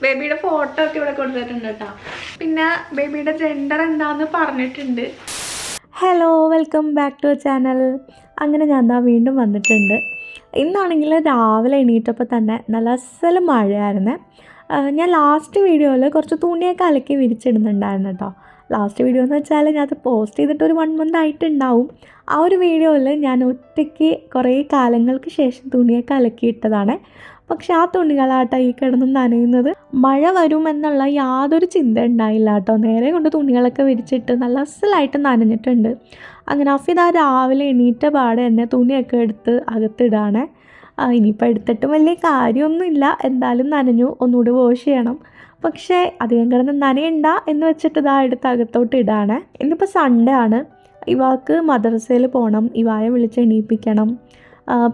ബേബിയുടെ ഫോട്ടോ ഒക്കെ ഇവിടെ കൊടുത്തിട്ടുണ്ട് കേട്ടോ. പിന്നെ ബേബിയുടെ ജെൻഡർ എന്താന്ന് പറഞ്ഞിട്ടുണ്ട്. Hello, welcome back to channel. അങ്ങനെ ഞാൻ ദാ വീണ്ടും വന്നിട്ടുണ്ട്. ഇന്നാണെങ്കിൽ രാവിലെ എണീറ്റപ്പോൾ തന്നെ നല്ല അസല് മഴയായിരുന്നേ. ഞാൻ ലാസ്റ്റ് വീഡിയോയിൽ കുറച്ച് തുണിയൊക്കെ അലക്കി വിരിച്ചിടുന്നുണ്ടായിരുന്നു കേട്ടോ. ലാസ്റ്റ് വീഡിയോ എന്ന് വെച്ചാൽ ഞാനത് പോസ്റ്റ് ചെയ്തിട്ട് ഒരു 1 month ആയിട്ടുണ്ടാവും. ആ ഒരു വീഡിയോയിൽ ഞാൻ ഒറ്റയ്ക്ക് കുറേ കാലങ്ങൾക്ക് ശേഷം തുണിയൊക്കെ അലക്കിയിട്ടതാണ്. പക്ഷെ ആ തുണികളാട്ടോ ഈ കിടന്ന് നനയുന്നത്. മഴ വരുമെന്നുള്ള യാതൊരു ചിന്ത ഉണ്ടായില്ല കേട്ടോ. നേരെ കൊണ്ട് തുണികളൊക്കെ വിരിച്ചിട്ട് നല്ല അസലായിട്ട് നനഞ്ഞിട്ടുണ്ട്. അങ്ങനെ അഫിദ രാവിലെ എണീറ്റ പാടെ തന്നെ തുണിയൊക്കെ എടുത്ത് അകത്തിടാണ്. ഇനിയിപ്പോൾ എടുത്തിട്ടും വലിയ കാര്യമൊന്നുമില്ല, എന്തായാലും നനഞ്ഞു, ഒന്നുകൂടി വാഷ് ചെയ്യണം. പക്ഷേ അധികം കിടന്ന് നനയണ്ട എന്ന് വെച്ചിട്ട് ഇതാ എടുത്ത് അകത്തോട്ട് ഇടാണ്. ഇന്നിപ്പോൾ സൺഡേ ആണ്. ഇവാൾക്ക് മദ്രസയിൽ പോകണം, ഇവായെ വിളിച്ച് എണീപ്പിക്കണം.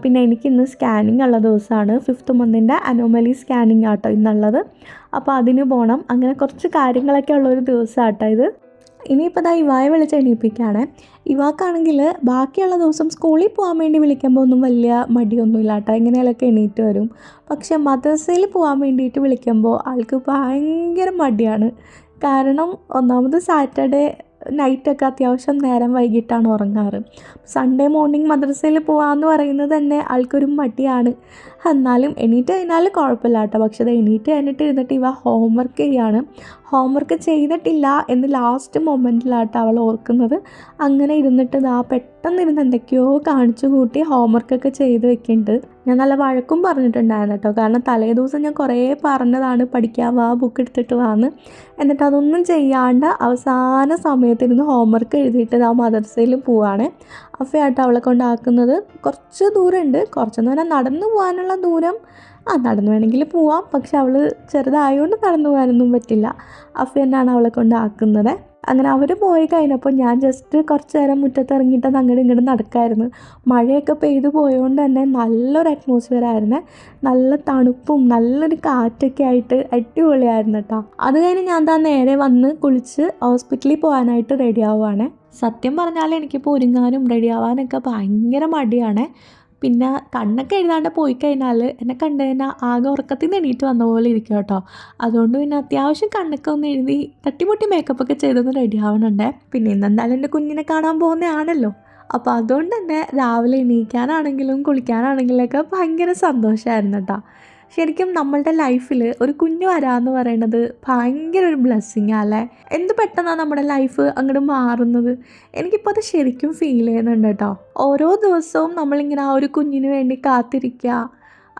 പിന്നെ എനിക്കിന്ന് സ്കാനിങ് ഉള്ള ദിവസമാണ്. 5th month അനോമലി സ്കാനിങ് ആട്ടോ ഇന്നുള്ളത്. അപ്പോൾ അതിന് പോകണം. അങ്ങനെ കുറച്ച് കാര്യങ്ങളൊക്കെ ഉള്ളൊരു ദിവസമാട്ടോ ഇത്. ഇനിയിപ്പോൾ ഇതാ ഇവായെ വിളിച്ച് എണീപ്പിക്കുകയാണ്. ഇവാക്കാണെങ്കിൽ ബാക്കിയുള്ള ദിവസം സ്കൂളിൽ പോകാൻ വേണ്ടി വിളിക്കുമ്പോൾ ഒന്നും വലിയ മടിയൊന്നുമില്ല കേട്ടോ, എങ്ങനെയൊക്കെ എണീറ്റ് വരും. പക്ഷെ മദ്രസയിൽ പോകാൻ വേണ്ടിയിട്ട് വിളിക്കുമ്പോൾ ആൾക്ക് ഭയങ്കര മടിയാണ്. കാരണം ഒന്നാമത് സാറ്റർഡേ നൈറ്റൊക്കെ അത്യാവശ്യം നേരം വൈകിട്ടാണ് ഉറങ്ങാറ്. സൺഡേ മോർണിംഗ് മദ്രസയിൽ പോകാമെന്ന് പറയുന്നത് തന്നെ ആൾക്കൊരു മടിയാണ്. എന്നാലും എണീറ്റ് കഴിഞ്ഞാൽ കുഴപ്പമില്ല കേട്ടോ. പക്ഷേ അത് എണീറ്റ് കഴിഞ്ഞിട്ട് ഇരുന്നിട്ട് ഇവ ഹോംവർക്ക് ചെയ്യാണ്. ഹോംവർക്ക് ചെയ്തിട്ടില്ല എന്ന് ലാസ്റ്റ് മൊമെൻറ്റിലാട്ടോ അവൾ ഓർക്കുന്നത്. അങ്ങനെ ഇരുന്നിട്ട് പെട്ടെന്ന് ഇരുന്ന് എന്തൊക്കെയോ കാണിച്ചു കൂട്ടി ഹോംവർക്കൊക്കെ ചെയ്ത് വെക്കുന്നുണ്ട്. ഞാൻ നല്ല വഴക്കും പറഞ്ഞിട്ടുണ്ടായിരുന്നു കേട്ടോ. കാരണം തലേ ദിവസം ഞാൻ കുറേ പറഞ്ഞതാണ് പഠിക്കാൻ വാ, ബുക്ക് എടുത്തിട്ട് വാന്ന്. എന്നിട്ട് അതൊന്നും ചെയ്യാണ്ട് അവസാന സമയത്തിരുന്ന് ഹോംവർക്ക് എഴുതിയിട്ട് മദ്രസയിൽ പോവാണ്. അഫയാട്ടോ അവളെ കൊണ്ടാക്കുന്നത്. കുറച്ച് ദൂരമുണ്ട്, കുറച്ചെന്ന് പറഞ്ഞാൽ നടന്നു പോകാനുള്ള ദൂരം. നടന്നു വേണമെങ്കിൽ പോവാം, പക്ഷെ അവൾ ചെറുതായതുകൊണ്ട് നടന്നു പോകാനൊന്നും പറ്റില്ല. അഫ തന്നെയാണ് അവളെ കൊണ്ടാക്കുന്നത്. അങ്ങനെ അവർ പോയി കഴിഞ്ഞപ്പോൾ ഞാൻ ജസ്റ്റ് കുറച്ച് നേരം മുറ്റത്തിറങ്ങിയിട്ട് അങ്ങോട്ടും ഇങ്ങോട്ടും നടക്കായിരുന്നു. മഴയൊക്കെ പെയ്തു പോയതുകൊണ്ട് തന്നെ നല്ലൊരു അറ്റ്മോസ്ഫിയർ ആയിരുന്നു. നല്ല തണുപ്പും നല്ലൊരു കാറ്റൊക്കെ ആയിട്ട് അടിപൊളിയായിരുന്നു കേട്ടോ. അത് കഴിഞ്ഞ് ഞാൻ നേരെ വന്ന് കുളിച്ച് ഹോസ്പിറ്റലിൽ പോകാനായിട്ട് റെഡി ആവുകയാണ്. സത്യം പറഞ്ഞാൽ എനിക്കിപ്പോൾ ഒരുങ്ങാനും റെഡി ആവാനൊക്കെ ഭയങ്കര മടിയാണ്. പിന്നെ കണ്ണൊക്കെ എഴുതാണ്ട് പോയി കഴിഞ്ഞാൽ എന്നെ കണ്ടു കഴിഞ്ഞാൽ ആകെ ഉറക്കത്തിൽ നിന്ന് എണീറ്റ് വന്ന പോലെ ഇരിക്കും കേട്ടോ. അതുകൊണ്ട് പിന്നെ അത്യാവശ്യം കണ്ണൊക്കെ ഒന്ന് എഴുതി തട്ടിമുട്ടി മേക്കപ്പൊക്കെ ചെയ്തൊന്ന് റെഡി ആവണുണ്ടേ. പിന്നെ ഇന്നെന്തായാലും എൻ്റെ കുഞ്ഞിനെ കാണാൻ പോകുന്നതാണല്ലോ. അപ്പോൾ അതുകൊണ്ട് തന്നെ രാവിലെ എണീക്കാനാണെങ്കിലും കുളിക്കാനാണെങ്കിലൊക്കെ ഭയങ്കര സന്തോഷമായിരുന്നു കേട്ടോ. ശരിക്കും നമ്മളുടെ ലൈഫിൽ ഒരു കുഞ്ഞ് വരാമെന്ന് പറയുന്നത് ഭയങ്കര ഒരു ബ്ലെസ്സിങ് അല്ലേ. എന്ത് പെട്ടെന്നാണ് നമ്മുടെ ലൈഫ് അങ്ങോട്ട് മാറുന്നത്. എനിക്കിപ്പോൾ അത് ശരിക്കും ഫീൽ ചെയ്യുന്നുണ്ട് കേട്ടോ. ഓരോ ദിവസവും നമ്മളിങ്ങനെ ആ ഒരു കുഞ്ഞിന് വേണ്ടി കാത്തിരിക്കുക,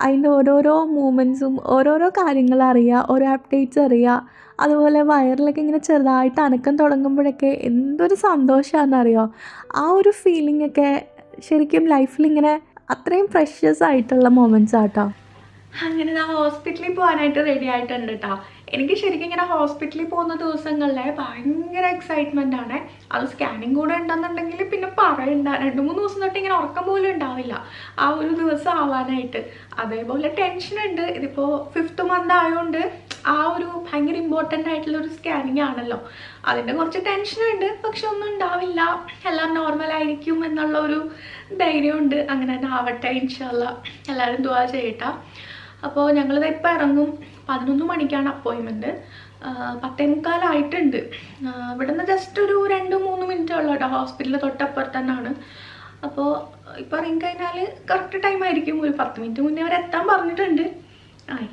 അതിൻ്റെ ഓരോരോ മൂമെൻറ്റ്സും ഓരോരോ കാര്യങ്ങൾ അറിയുക, ഓരോ അപ്ഡേറ്റ്സ് അറിയുക. അതുപോലെ വയറിലൊക്കെ ഇങ്ങനെ ചെറുതായിട്ട് അനക്കം തുടങ്ങുമ്പോഴൊക്കെ എന്തൊരു സന്തോഷമാണെന്നറിയോ. ആ ഒരു ഫീലിംഗ് ഒക്കെ ശരിക്കും ലൈഫിലിങ്ങനെ അത്രയും പ്രഷ്യസ് ആയിട്ടുള്ള മൊമെൻറ്റ്സ് ആട്ടോ. അങ്ങനെ ഹോസ്പിറ്റലിൽ പോകാനായിട്ട് റെഡി ആയിട്ടുണ്ട് കേട്ടോ. എനിക്ക് ശരിക്കും ഇങ്ങനെ ഹോസ്പിറ്റലിൽ പോകുന്ന ദിവസങ്ങളിലെ ഭയങ്കര എക്സൈറ്റ്മെൻ്റ് ആണ്. അത് സ്കാനിങ് കൂടെ ഉണ്ടെന്നുണ്ടെങ്കിൽ പിന്നെ പറയണ്ട, 2-3 ദിവസം തൊട്ട് ഇങ്ങനെ ഉറക്കം പോലും ഉണ്ടാവില്ല ആ ഒരു ദിവസം ആവാനായിട്ട്. അതേപോലെ ടെൻഷനുണ്ട്. ഇതിപ്പോൾ 5th month ആയതുകൊണ്ട് ആ ഒരു ഭയങ്കര ഇമ്പോർട്ടൻ്റ് ആയിട്ടുള്ളൊരു സ്കാനിങ് ആണല്ലോ. അതിൻ്റെ കുറച്ച് ടെൻഷനുണ്ട്. പക്ഷെ ഒന്നും ഉണ്ടാവില്ല, എല്ലാം നോർമലായിരിക്കും എന്നുള്ള ഒരു ധൈര്യമുണ്ട്. അങ്ങനെ തന്നെ ആവട്ടെ ഇൻഷാല്ലാ. എല്ലാവരും ദുആ ചെയ്യട്ടെ. അപ്പോൾ ഞങ്ങളിത് ഇപ്പോൾ ഇറങ്ങും. 11 മണിക്കാണ് അപ്പോയിൻമെൻറ്റ്. 10:45 ആയിട്ടുണ്ട്. ഇവിടെ നിന്ന് ജസ്റ്റ് ഒരു 2-3 മിനിറ്റേ ഉള്ളൂ കേട്ടോ. ഹോസ്പിറ്റലിൽ തൊട്ടപ്പുറത്ത് തന്നെയാണ്. അപ്പോൾ ഇപ്പോൾ ഇറങ്ങിക്കഴിഞ്ഞാൽ കറക്റ്റ് ടൈം ആയിരിക്കും. ഒരു 10 മിനിറ്റ് മുന്നേ അവർ എത്താൻ പറഞ്ഞിട്ടുണ്ട്.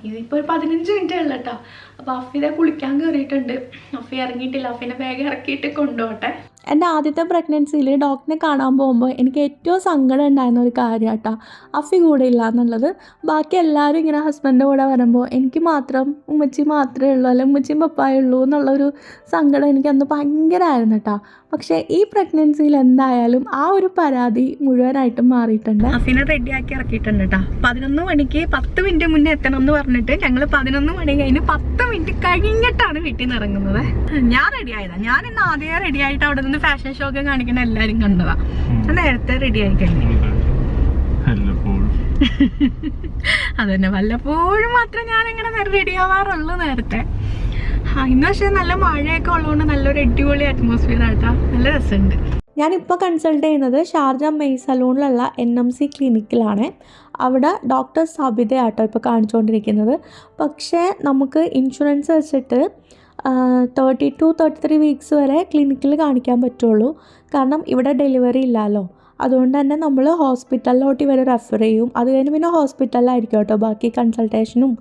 ഇതിപ്പോൾ ഒരു 15 മിനിറ്റേ ഉള്ളൂ കേട്ടോ. അപ്പോൾ അഫിനെ കുളിക്കാൻ കയറിയിട്ടുണ്ട്. അഫി ഇറങ്ങിയിട്ടില്ല. അഫിനെ വേഗം ഇറക്കിയിട്ട് കൊണ്ടുപോട്ടെ. എൻ്റെ ആദ്യത്തെ പ്രഗ്നൻസിയിൽ ഡോക്ടറിനെ കാണാൻ പോകുമ്പോൾ എനിക്ക് ഏറ്റവും സങ്കടം ഉണ്ടായിരുന്ന ഒരു കാര്യം കേട്ടോ അഫി കൂടെ ഇല്ല എന്നുള്ളത്. ബാക്കി എല്ലാവരും ഇങ്ങനെ ഹസ്ബൻഡിൻ്റെ കൂടെ വരുമ്പോൾ എനിക്ക് മാത്രം ഉമ്മച്ചി മാത്രമേ ഉള്ളൂ, അല്ലെങ്കിൽ ഉമ്മച്ചിയും പപ്പായേ ഉള്ളൂ എന്നുള്ളൊരു സങ്കടം എനിക്ക് അന്ന് ഭയങ്കരമായിരുന്നു കേട്ടോ. പക്ഷേ ഈ പ്രഗ്നൻസിയിൽ എന്തായാലും ആ ഒരു പരാതി മുഴുവനായിട്ടും മാറിയിട്ടുണ്ട്. അഫിനെ റെഡിയാക്കി ഇറക്കിയിട്ടുണ്ട് കേട്ടോ. 11 മണിക്ക് 10 മിനിറ്റ് മുന്നേ എത്തണം എന്ന് പറഞ്ഞിട്ട് ഞങ്ങൾ 11 മണി കഴിഞ്ഞ് 10 മിനിറ്റ് കഴിഞ്ഞിട്ടാണ് വീട്ടിൽ നിന്ന് ഇറങ്ങുന്നത്. ഞാൻ റെഡി ആയതാ. ഞാൻ ഇന്ന് ആദ്യമേ റെഡി ആയിട്ട് അവിടെ നിന്ന് ഫാഷൻ ഷോ ഒക്കെ കാണിക്കുന്ന എല്ലാരും കണ്ടതാ. നേരത്തെ റെഡി ആയി കഴിഞ്ഞു. അതന്നെ, വല്ലപ്പോഴും മാത്രം ഞാൻ ഇങ്ങനെ റെഡി ആവാറുള്ളൂ നേരത്തെ. ഇന്ന് പക്ഷേ നല്ല മഴയൊക്കെ ഉള്ളതുകൊണ്ട് നല്ലൊരു അടിപൊളി അറ്റ്മോസ്ഫിയർ ആട്ടാ. നല്ല രസമുണ്ട്. ഞാനിപ്പോൾ കൺസൾട്ട് ചെയ്യുന്നത് ഷാർജ മെയ് സലൂണിലുള്ള NMC ക്ലിനിക്കിലാണ്. അവിടെ ഡോക്ടർ സബിതയാട്ടോ ഇപ്പോൾ കാണിച്ചുകൊണ്ടിരിക്കുന്നത്. പക്ഷേ നമുക്ക് ഇൻഷുറൻസ് വെച്ചിട്ട് 30 to 33 വീക്സ് വരെ ക്ലിനിക്കിൽ കാണിക്കാൻ പറ്റുള്ളൂ. കാരണം ഇവിടെ ഡെലിവറി ഇല്ലല്ലോ. അതുകൊണ്ട് തന്നെ നമ്മൾ ഹോസ്പിറ്റലിലോട്ട് ഇവർ റെഫർ ചെയ്യും. അത് കഴിഞ്ഞ് പിന്നെ ഹോസ്പിറ്റലിലായിരിക്കും കേട്ടോ ബാക്കി കൺസൾട്ടേഷനും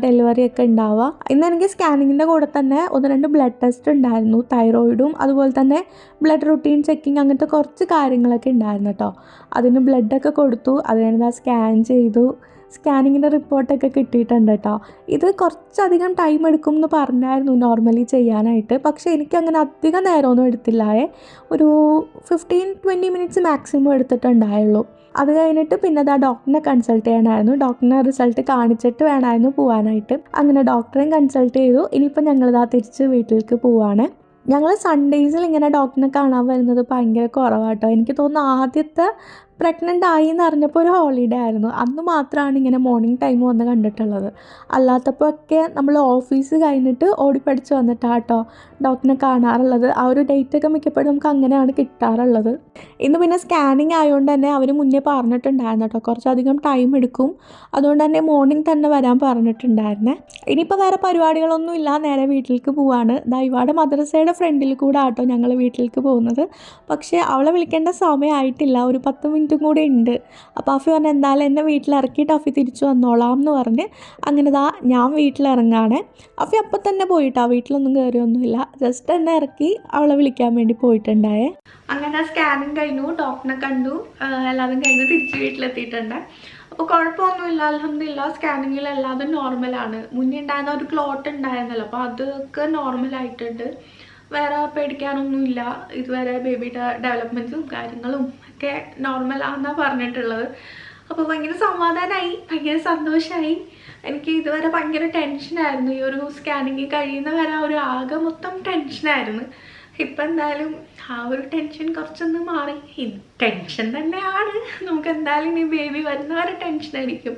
ഡെലിവറിയൊക്കെ ഉണ്ടാവുക. ഇന്ന് എനിക്ക് സ്കാനിങ്ങിൻ്റെ കൂടെ തന്നെ 1-2 ബ്ലഡ് ടെസ്റ്റ് ഉണ്ടായിരുന്നു. തൈറോയിഡും അതുപോലെ തന്നെ ബ്ലഡ് റുട്ടീൻ ചെക്കിങ് അങ്ങനത്തെ കുറച്ച് കാര്യങ്ങളൊക്കെ ഉണ്ടായിരുന്നു കേട്ടോ. അതിന് ബ്ലഡൊക്കെ കൊടുത്തു. അത് കഴിഞ്ഞ് സ്കാൻ ചെയ്തു. സ്കാനിങ്ങിൻ്റെ റിപ്പോർട്ടൊക്കെ കിട്ടിയിട്ടുണ്ട് കേട്ടോ. ഇത് കുറച്ചധികം ടൈം എടുക്കും എന്ന് പറഞ്ഞായിരുന്നു നോർമലി ചെയ്യാനായിട്ട്. പക്ഷേ എനിക്കങ്ങനെ അധികം നേരമൊന്നും എടുത്തില്ലായേ. ഒരു 15-20 മിനിറ്റ്സ് മാക്സിമം എടുത്തിട്ടുണ്ടായുള്ളൂ. അത് കഴിഞ്ഞിട്ട് പിന്നെ ഡോക്ടറിനെ കൺസൾട്ട് ചെയ്യാനായിരുന്നു. ഡോക്ടറിനെ റിസൾട്ട് കാണിച്ചിട്ട് വേണമായിരുന്നു പോകാനായിട്ട്. അങ്ങനെ ഡോക്ടറെയും കൺസൾട്ട് ചെയ്തു. ഇനിയിപ്പോൾ ഞങ്ങളിതാ തിരിച്ച് വീട്ടിലേക്ക് പോവാണ്. ഞങ്ങൾ സൺഡേയ്സിൽ ഇങ്ങനെ ഡോക്ടറിനെ കാണാൻ വരുന്നത് ഭയങ്കര കുറവാട്ടോ. എനിക്ക് തോന്നുന്നു ആദ്യത്തെ പ്രഗ്നൻ്റ് ആയി എന്ന് അറിഞ്ഞപ്പോൾ ഒരു ഹോളിഡേ ആയിരുന്നു. അന്ന് മാത്രമാണ് ഇങ്ങനെ മോർണിംഗ് ടൈം വന്ന് കണ്ടിട്ടുള്ളത്. അല്ലാത്തപ്പോൾ ഒക്കെ നമ്മൾ ഓഫീസ് കഴിഞ്ഞിട്ട് ഓടിപ്പടിച്ച് വന്നിട്ടാട്ടോ ഡോക്ടറിനെ കാണാറുള്ളത്. ആ ഒരു ഡേറ്റൊക്കെ മിക്കപ്പോഴും നമുക്ക് അങ്ങനെയാണ് കിട്ടാറുള്ളത്. ഇന്ന് പിന്നെ സ്കാനിങ് ആയതുകൊണ്ട് തന്നെ അവർ മുന്നേ പറഞ്ഞിട്ടുണ്ടായിരുന്നു കേട്ടോ കുറച്ചധികം ടൈം എടുക്കും. അതുകൊണ്ട് തന്നെ മോർണിംഗ് തന്നെ വരാൻ പറഞ്ഞിട്ടുണ്ടായിരുന്നേ. ഇനിയിപ്പോൾ വേറെ പരിപാടികളൊന്നും ഇല്ല, നേരെ വീട്ടിലേക്ക് പോവാണ്. ദൈവാടെ മദ്രസയുടെ ഫ്രണ്ടിൽ കൂടെ ആട്ടോ ഞങ്ങൾ വീട്ടിലേക്ക് പോകുന്നത്. പക്ഷേ അവളെ വിളിക്കേണ്ട സമയമായിട്ടില്ല, ഒരു 10 മിനിറ്റും കൂടെ ഉണ്ട്. അപ്പോൾ അഫി പറഞ്ഞ് എന്തായാലും എന്നെ വീട്ടിലിറക്കിയിട്ട് അഫി തിരിച്ചു വന്നോളാം എന്ന് പറഞ്ഞ് അങ്ങനെ ഞാൻ വീട്ടിലിറങ്ങാണ്. അഫി അപ്പം തന്നെ പോയിട്ടാ, വീട്ടിലൊന്നും കയറിയൊന്നുമില്ല, ജസ്റ്റ് എന്നെ ഇറക്കി അവളെ വിളിക്കാൻ വേണ്ടി പോയിട്ടുണ്ടായേ. അങ്ങനെ സ്കാനിങ് കഴിഞ്ഞു, ഡോക്ടറിനെ കണ്ടു, എല്ലാതും കഴിഞ്ഞ് തിരിച്ച് വീട്ടിലെത്തിയിട്ടുണ്ട്. അപ്പോൾ കുഴപ്പമൊന്നുമില്ല, അൽഹംദുലില്ലാ. സ്കാനിങ്ങിൽ എല്ലാതും നോർമലാണ്. മുന്നേ ഉണ്ടായിരുന്ന ഒരു ക്ലോട്ട് ഉണ്ടായിരുന്നല്ലോ, അപ്പോൾ അതൊക്കെ നോർമലായിട്ടുണ്ട്. വേറെ പേടിക്കാനൊന്നുമില്ല. ഇതുവരെ ബേബിയുടെ ഡെവലപ്മെൻറ്റ്സും കാര്യങ്ങളും ഒക്കെ നോർമലാണെന്നാണ് പറഞ്ഞിട്ടുള്ളത്. അപ്പോൾ ഭയങ്കര സമാധാനമായി, ഭയങ്കര സന്തോഷമായി. എനിക്ക് ഇതുവരെ ഭയങ്കര ടെൻഷനായിരുന്നു. ഈ ഒരു സ്കാനിങ് കഴിയുന്ന വരെ ഒരു ആകെ മൊത്തം ടെൻഷനായിരുന്നു. ഇപ്പം എന്തായാലും ആ ഒരു ടെൻഷൻ കുറച്ചൊന്ന് മാറി. ടെൻഷൻ തന്നെയാണ് നമുക്ക്. എന്തായാലും ഇനി ബേബി വരുന്നവരെ ടെൻഷനായിരിക്കും,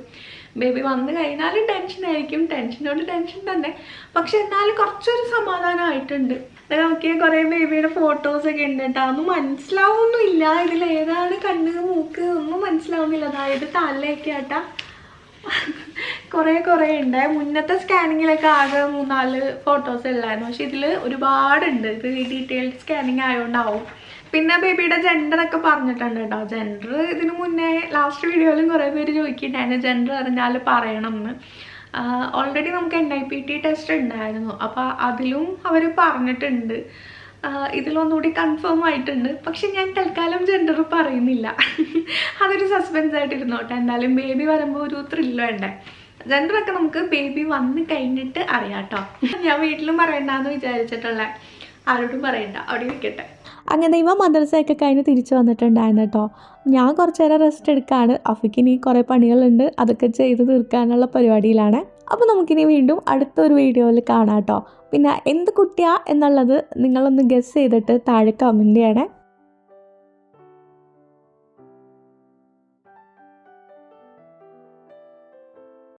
ബേബി വന്നു കഴിഞ്ഞാലും ടെൻഷനായിരിക്കും. ടെൻഷനോട് ടെൻഷൻ തന്നെ. പക്ഷെ എന്നാലും കുറച്ചൊരു സമാധാനമായിട്ടുണ്ട്. നോക്കിയാൽ കുറേ ബേബിയുടെ ഫോട്ടോസൊക്കെ ഉണ്ട് കേട്ടോ. ഒന്നും മനസ്സിലാവുന്നില്ല, ഇതിലേതാണ് കണ്ണ് മൂക്ക് ഒന്നും മനസ്സിലാവുന്നില്ല. അതായത് തലയൊക്കെ ആട്ടാ കുറേ ഉണ്ട്. മുന്നത്തെ സ്കാനിങ്ങിലൊക്കെ ആകെ 3-4 ഫോട്ടോസ് ഉള്ളായിരുന്നു. പക്ഷെ ഇതിൽ ഒരുപാടുണ്ട്. ഇത് ഡീറ്റെയിൽഡ് സ്കാനിങ് ആയതുകൊണ്ടാവും. പിന്നെ ബേബിയുടെ ജെൻഡറൊക്കെ പറഞ്ഞിട്ടുണ്ട് കേട്ടോ. ജെൻഡർ ഇതിന് മുന്നേ ലാസ്റ്റ് വീഡിയോയിലും കുറേ പേര് ചോദിക്കിണ്ടായിരുന്നു ജെൻഡർ അറിഞ്ഞാൽ പറയണം എന്ന്. ഓൾറെഡി നമുക്ക് NIPT ടെസ്റ്റ് ഉണ്ടായിരുന്നു. അപ്പോൾ അതിലും അവർ പറഞ്ഞിട്ടുണ്ട്. ഇതിലൊന്നുകൂടി കൺഫേം ആയിട്ടുണ്ട്. പക്ഷെ ഞാൻ തൽക്കാലം ജെൻഡർ പറയുന്നില്ല. അതൊരു സസ്പെൻസ് ആയിട്ടിരുന്നോട്ടെ. എന്തായാലും ബേബി വരുമ്പോൾ ഒരു ത്രില്ല് വേണ്ടേ. ജെൻഡറൊക്കെ നമുക്ക് ബേബി വന്ന് കഴിഞ്ഞിട്ട് അറിയാം കേട്ടോ. ഞാൻ വീട്ടിലും പറയണ്ടെന്ന് വിചാരിച്ചിട്ടുള്ള, ആരോടും പറയണ്ട, അവിടെ ഇരിക്കട്ടെ. അങ്ങനെ ഇവ മദ്രസയൊക്കെ കഴിഞ്ഞ് തിരിച്ചു വന്നിട്ടുണ്ടായിരുന്നു കേട്ടോ. ഞാൻ കുറച്ച് നേരം റെസ്റ്റ് എടുക്കുകയാണ്. അഫിക്കിനി കുറേ പണികളുണ്ട്, അതൊക്കെ ചെയ്ത് തീർക്കാനുള്ള പരിപാടിയിലാണ്. അപ്പോൾ നമുക്കിനി വീണ്ടും അടുത്തൊരു വീഡിയോയിൽ കാണാം കേട്ടോ. പിന്നെ എന്ത് കുട്ടിയാ എന്നുള്ളത് നിങ്ങളൊന്ന് ഗസ് ചെയ്തിട്ട് താഴെ കമൻറ്റ് ചെയ്യണേ.